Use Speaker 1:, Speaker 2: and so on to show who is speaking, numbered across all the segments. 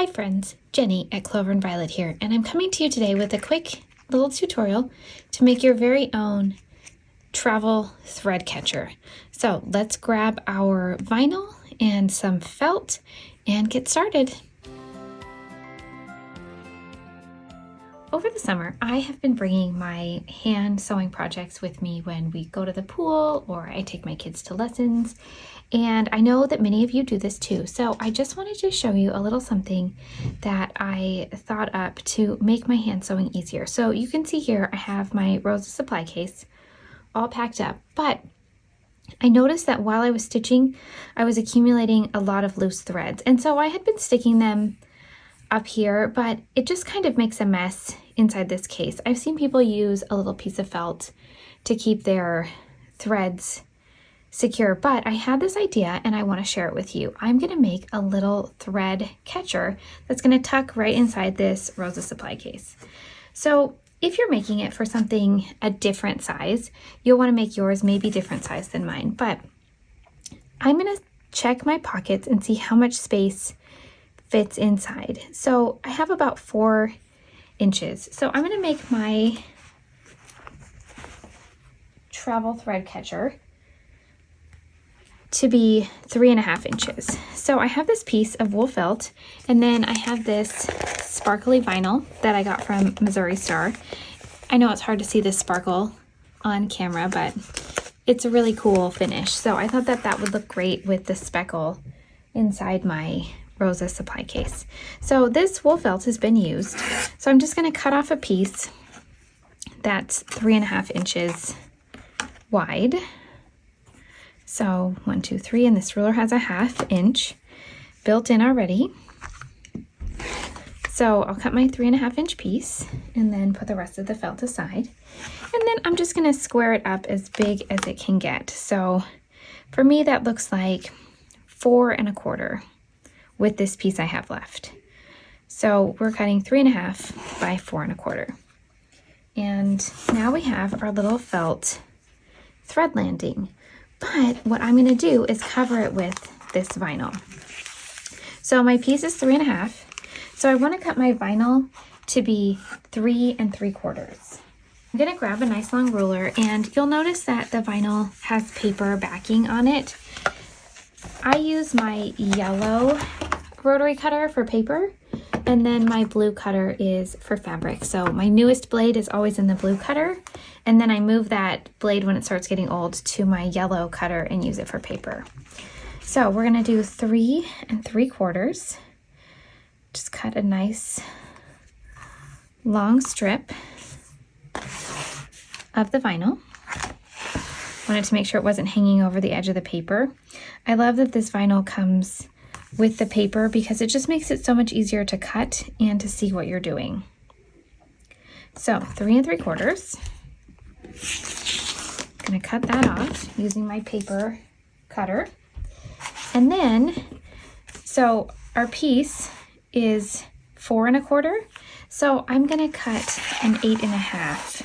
Speaker 1: Hi friends, Jenny at Clover and Violet here, and I'm coming to you today with a quick little tutorial to make your very own travel thread catcher. So let's grab our vinyl and some felt and get started. Over the summer, I have been bringing my hand sewing projects with me when we go to the pool or I take my kids to lessons. And I know that many of you do this too. So I just wanted to show you a little something that I thought up to make my hand sewing easier. So you can see here, I have my Rosa supply case all packed up, but I noticed that while I was stitching, I was accumulating a lot of loose threads. And so I had been sticking them up here, but it just kind of makes a mess inside this case. I've seen people use a little piece of felt to keep their threads secure, but I had this idea and I want to share it with you. I'm going to make a little thread catcher that's going to tuck right inside this Rosa supply case. So if you're making it for something a different size, you'll want to make yours maybe different size than mine, but I'm going to check my pockets and see how much space fits inside. So I have about 4 inches. So I'm going to make my travel thread catcher to be 3.5 inches. So I have this piece of wool felt, and then I have this sparkly vinyl that I got from Missouri Star. I know it's hard to see this sparkle on camera, but it's a really cool finish. So I thought that that would look great with the speckle inside my Rosa supply case. So this wool felt has been used. So I'm just going to cut off a piece that's 3.5 inches wide. So 1, 2, 3, and this ruler has a 1/2 inch built in already. So I'll cut my 3.5 inch piece and then put the rest of the felt aside. And then I'm just going to square it up as big as it can get. So for me, that looks like 4.25 with this piece I have left. So we're cutting 3.5 by 4.25. And now we have our little felt thread landing. But what I'm going to do is cover it with this vinyl. So my piece is 3.5. So I want to cut my vinyl to be 3 3/4. I'm going to grab a nice long ruler, and you'll notice that the vinyl has paper backing on it. I use my yellow rotary cutter for paper, and then my blue cutter is for fabric. So my newest blade is always in the blue cutter, and then I move that blade when it starts getting old to my yellow cutter and use it for paper. So we're going to do 3 3/4. Just cut a nice long strip of the vinyl. Wanted to make sure it wasn't hanging over the edge of the paper. I love that this vinyl comes with the paper because it just makes it so much easier to cut and to see what you're doing. So 3 3/4. Gonna cut that off using my paper cutter. And then, so our piece is 4 1/4. So I'm gonna cut an 8.5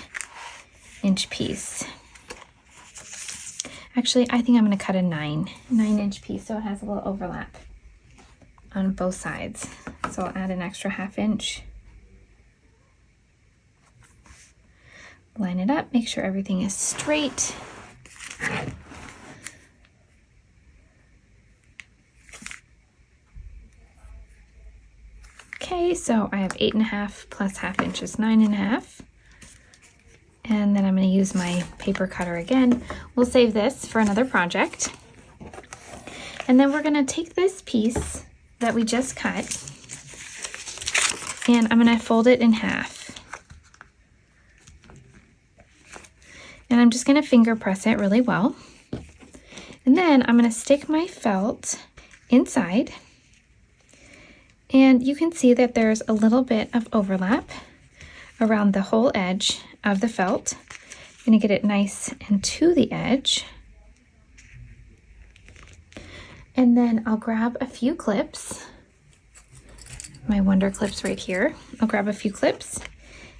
Speaker 1: inch piece. Actually, I think I'm gonna cut a 9 inch piece so it has a little overlap on both sides. So I'll add an extra 1/2 inch. Line it up, make sure everything is straight. Okay, so I have 8.5 plus 1/2 inch is 9.5. And then I'm going to use my paper cutter again. We'll save this for another project. And then we're going to take this piece that we just cut, and I'm going to fold it in half. And I'm just going to finger press it really well. And then I'm going to stick my felt inside. And you can see that there's a little bit of overlap around the whole edge of the felt. I'm going to get it nice and to the edge. And then I'll grab a few clips. My Wonder clips right here. I'll grab a few clips,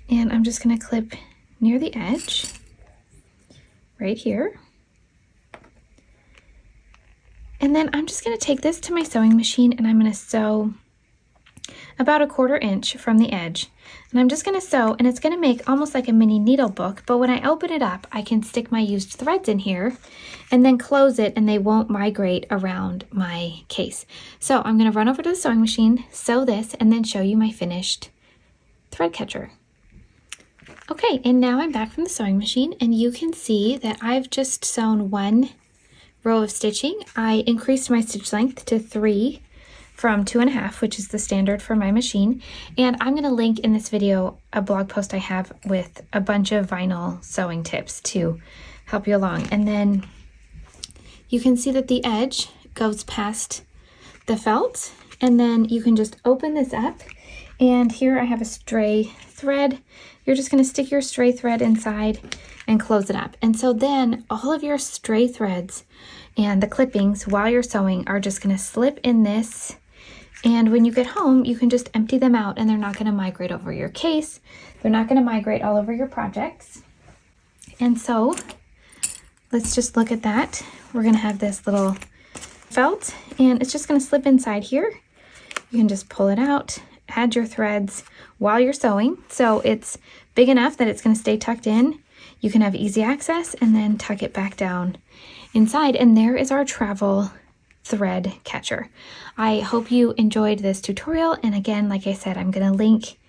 Speaker 1: and I'm just going to clip near the edge right here. And then I'm just going to take this to my sewing machine, and I'm going to sew about a 1/4 inch from the edge. And I'm just going to sew, and it's going to make almost like a mini needle book, but when I open it up, I can stick my used threads in here and then close it, and they won't migrate around my case. So I'm going to run over to the sewing machine, sew this, and then show you my finished thread catcher. Okay, and now I'm back from the sewing machine, and you can see that I've just sewn 1 row of stitching. I increased my stitch length to 3 from 2.5, which is the standard for my machine. And I'm going to link in this video a blog post I have with a bunch of vinyl sewing tips to help you along. And then you can see that the edge goes past the felt, and then you can just open this up, and here I have a stray thread. You're just going to stick your stray thread inside and close it up. And so then all of your stray threads and the clippings while you're sewing are just going to slip in this. And when you get home, you can just empty them out, and they're not going to migrate over your case. They're not going to migrate all over your projects. And so let's just look at that. We're going to have this little felt, and it's just going to slip inside here. You can just pull it out, add your threads while you're sewing. So it's big enough that it's going to stay tucked in. You can have easy access, and then tuck it back down inside. And there is our travel thread catcher. I hope you enjoyed this tutorial, and again, like I said, I'm going to link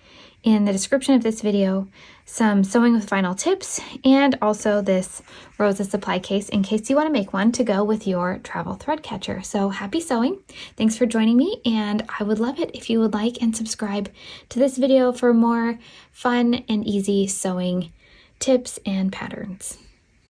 Speaker 1: in the description of this video some sewing with vinyl tips, and also this Rosa supply case in case you want to make one to go with your travel thread catcher. So happy sewing. Thanks for joining me, and I would love it if you would like and subscribe to this video for more fun and easy sewing tips and patterns.